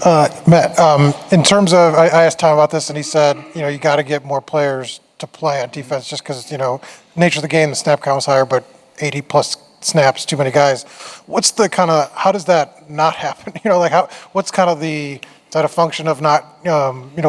Matt, in terms of, I asked Tom about this, and he said, you got to get more players to play on defense just because, nature of the game, the snap count was higher, but 80 plus snaps, too many guys. What's the kind of, how does that not happen? What's kind of is that a function of not,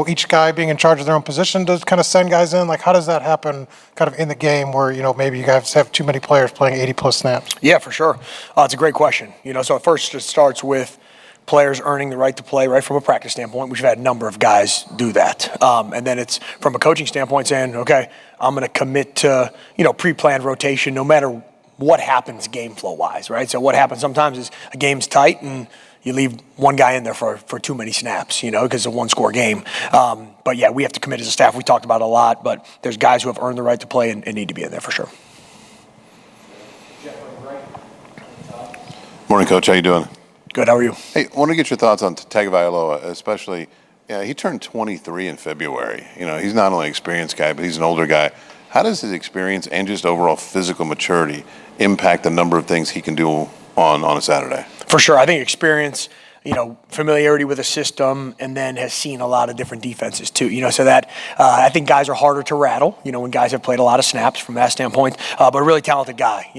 each guy being in charge of their own position to kind of send guys in? How does that happen kind of in the game where, maybe you guys have too many players playing 80 plus snaps? Yeah, for sure. It's a great question. So at first it starts with players earning the right to play right from a practice standpoint. We've had a number of guys do that. And then it's from a coaching standpoint saying, okay, I'm going to commit to, pre-planned rotation no matter what happens game flow wise, right? So what happens sometimes is a game's tight and you leave one guy in there for too many snaps, because it's a one-score game. But yeah, we have to commit as a staff. We talked about it a lot, but there's guys who have earned the right to play and need to be in there for sure. Morning, Coach. How you doing? Good. How are you? Hey, I want to get your thoughts on Tagovailoa, especially. Yeah, he turned 23 in February. He's not only an experienced guy, but he's an older guy. How does his experience and just overall physical maturity impact the number of things he can do on a Saturday? For sure. I think experience, familiarity with a system, and then has seen a lot of different defenses too. So that I think guys are harder to rattle, when guys have played a lot of snaps from that standpoint. But a really talented guy,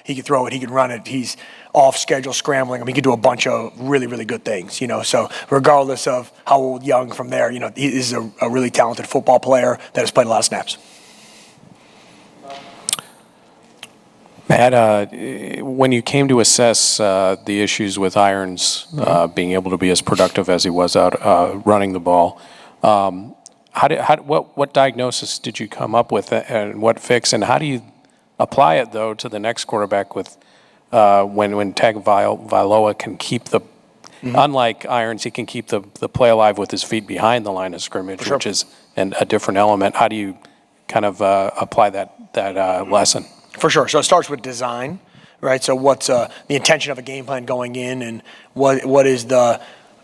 he can throw it, he can run it, he's off schedule scrambling. He can do a bunch of really, really good things, So regardless of how old, young from there, he is a really talented football player that has played a lot of snaps. Matt, when you came to assess the issues with Irons being able to be as productive as he was out running the ball, what diagnosis did you come up with and what fix, and how do you apply it, though, to the next quarterback with when Tagovailoa can keep the unlike Irons, he can keep the play alive with his feet behind the line of scrimmage, which is a different element. How do you kind of apply that lesson? For sure. So it starts with design, right? So what's the intention of a game plan going in, and what is the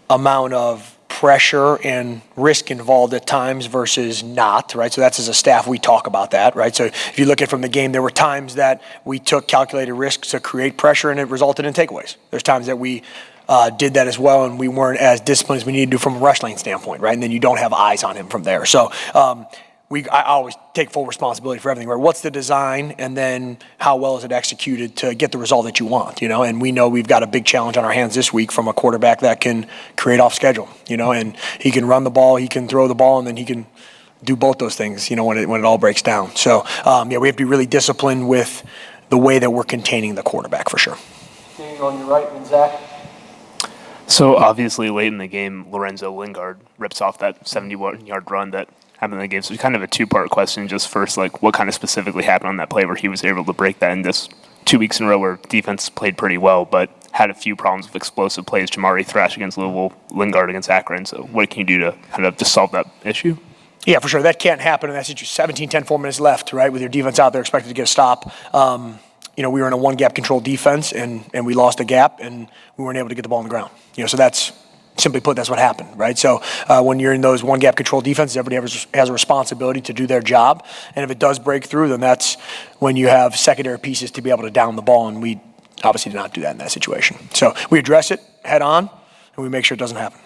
amount of pressure and risk involved at times versus not, right? So that's, as a staff, we talk about that, right? So if you look at from the game, there were times that we took calculated risks to create pressure and it resulted in takeaways. There's times that we did that as well, and we weren't as disciplined as we needed to do from a rush lane standpoint, right? And then you don't have eyes on him from there. So I always take full responsibility for everything, right? What's the design, and then how well is it executed to get the result that you want, And we know we've got a big challenge on our hands this week from a quarterback that can create off schedule, and he can run the ball, he can throw the ball, and then he can do both those things, when it all breaks down. So, we have to be really disciplined with the way that we're containing the quarterback for sure. Staying on your right, and Zach. So obviously late in the game, Lorenzo Lingard rips off that 71-yard run that happened in the game. So kind of a two-part question. Just first, what kind of specifically happened on that play where he was able to break that in this 2 weeks in a row where defense played pretty well, but had a few problems with explosive plays. Jamari Thrash against Louisville, Lingard against Akron. So what can you do to kind of just solve that issue? Yeah, for sure. That can't happen in that situation. 17-10, 4 minutes left, right? With your defense out there expected to get a stop. We were in a one-gap control defense, and we lost a gap, and we weren't able to get the ball on the ground. So that's, simply put, that's what happened, right? So when you're in those one-gap control defenses, everybody has a responsibility to do their job. And if it does break through, then that's when you have secondary pieces to be able to down the ball, and we obviously did not do that in that situation. So we address it head on, and we make sure it doesn't happen.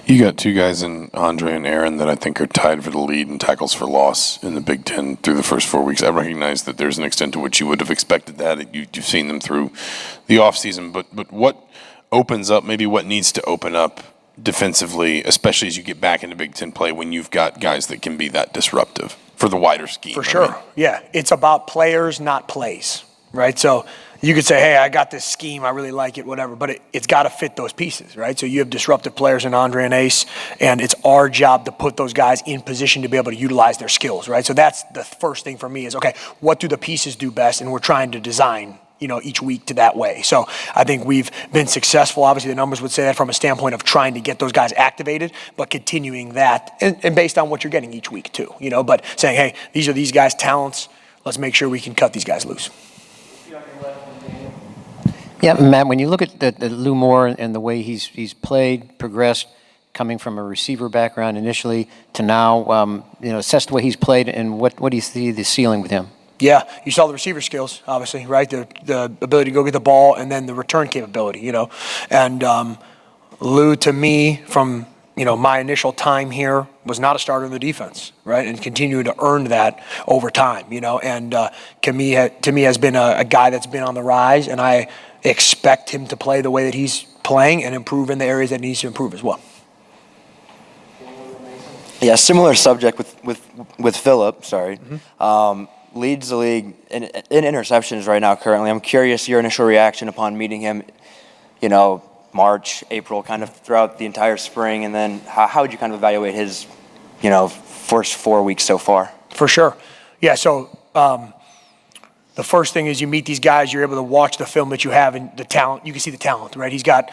You got two guys in Andre and Aaron that I think are tied for the lead in tackles for loss in the Big Ten through the first 4 weeks. I recognize that there's an extent to which you would have expected that. You've seen them through the offseason. But what opens up, maybe what needs to open up defensively, especially as you get back into Big Ten play when you've got guys that can be that disruptive for the wider scheme? For sure. Yeah. It's about players, not plays, right? So you could say, hey, I got this scheme, I really like it, whatever, but it's got to fit those pieces, right? So you have disruptive players in Andre and Ace, and it's our job to put those guys in position to be able to utilize their skills, right? So that's the first thing for me is, okay, what do the pieces do best? And we're trying to design, each week to that way. So I think we've been successful. Obviously, the numbers would say that from a standpoint of trying to get those guys activated, but continuing that, and based on what you're getting each week too, but saying, hey, these are these guys' talents. Let's make sure we can cut these guys loose. Yeah, Matt, when you look at the Lou Moore and the way he's played, progressed, coming from a receiver background initially to now, assess the way he's played, and what do you see the ceiling with him? Yeah, you saw the receiver skills, obviously, right? The ability to go get the ball and then the return capability, And Lou, to me, from my initial time here, was not a starter in the defense, right? And continued to earn that over time, And to me has been a guy that's been on the rise, and I expect him to play the way that he's playing and improve in the areas that he needs to improve as well. Yeah, similar subject with Phillip. Sorry, leads the league in interceptions right now. Currently, I'm curious your initial reaction upon meeting him. March, April, kind of throughout the entire spring, and then how would you kind of evaluate his, first 4 weeks so far? For sure, yeah. So the first thing is you meet these guys, you're able to watch the film that you have and the talent. You can see the talent, right? He's got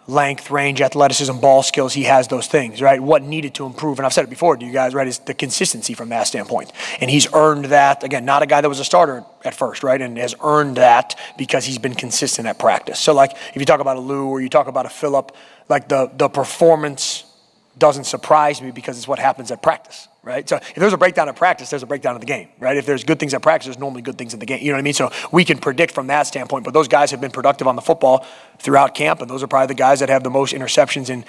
length, range, athleticism, ball skills. He has those things, right? What needed to improve, and I've said it before to you guys, right, is the consistency from that standpoint. And he's earned that. Again, not a guy that was a starter at first, right, and has earned that because he's been consistent at practice. So, like, if you talk about a Lou or you talk about a Phillip, like the performance doesn't surprise me because it's what happens at practice, right? So if there's a breakdown at practice, there's a breakdown of the game, right? If there's good things at practice, there's normally good things in the game. You know what I mean? So we can predict from that standpoint, but those guys have been productive on the football throughout camp, and those are probably the guys that have the most interceptions in,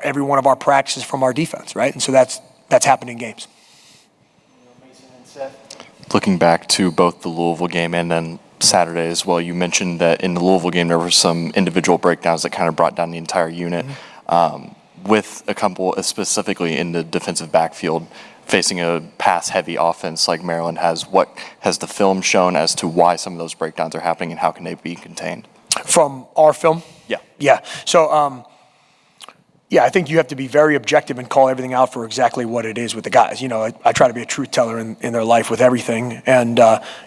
every one of our practices from our defense, right? And so that's happened in games. Looking back to both the Louisville game and then Saturday as well, you mentioned that in the Louisville game there were some individual breakdowns that kind of brought down the entire unit. With a couple, specifically in the defensive backfield, facing a pass-heavy offense like Maryland has, what has the film shown as to why some of those breakdowns are happening and how can they be contained? From our film? Yeah. Yeah. So, I think you have to be very objective and call everything out for exactly what it is with the guys. I try to be a truth teller in their life with everything. And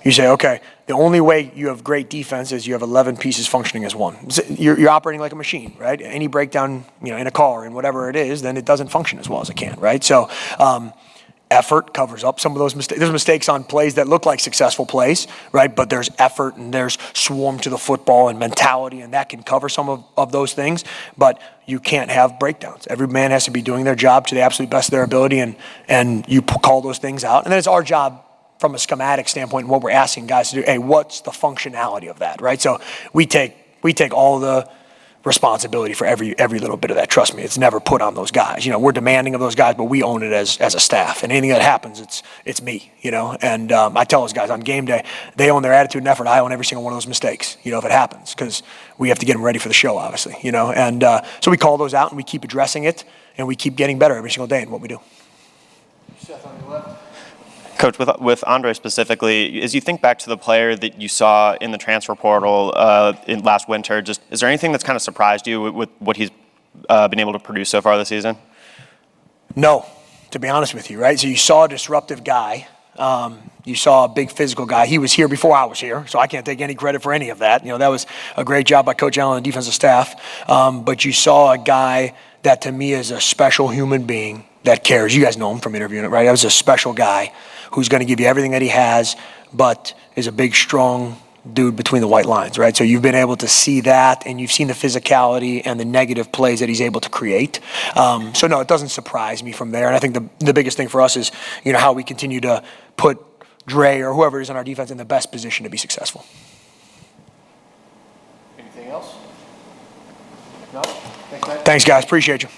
you say, okay, the only way you have great defense is you have 11 pieces functioning as one. You're operating like a machine, right? Any breakdown, in a car and whatever it is, then it doesn't function as well as it can, right? So effort covers up some of those mistakes. There's mistakes on plays that look like successful plays, right? But there's effort and there's swarm to the football and mentality, and that can cover some of those things. But you can't have breakdowns. Every man has to be doing their job to the absolute best of their ability, and you call those things out. And then it's our job from a schematic standpoint, what we're asking guys to do. Hey, what's the functionality of that, right? So we take all the responsibility for every little bit of that. Trust me, it's never put on those guys. We're demanding of those guys, but we own it as a staff. And anything that happens, it's me. And I tell those guys on game day, they own their attitude and effort. I own every single one of those mistakes. If it happens, because we have to get them ready for the show, obviously. And so we call those out and we keep addressing it, and we keep getting better every single day in what we do. Seth on your left. Coach, with Andre specifically, as you think back to the player that you saw in the transfer portal in last winter, just is there anything that's kind of surprised you with what he's been able to produce so far this season? No, to be honest with you, right? So you saw a disruptive guy. You saw a big physical guy. He was here before I was here, so I can't take any credit for any of that. That was a great job by Coach Allen and the defensive staff. But you saw a guy that to me is a special human being that cares. You guys know him from interviewing it, right? That was a special guy who's going to give you everything that he has, but is a big, strong dude between the white lines, right? So you've been able to see that, and you've seen the physicality and the negative plays that he's able to create. So no, it doesn't surprise me from there. And I think the biggest thing for us is, how we continue to put Dre or whoever is on our defense in the best position to be successful. Anything else? If not, thanks, Matt. Thanks, guys. Appreciate you.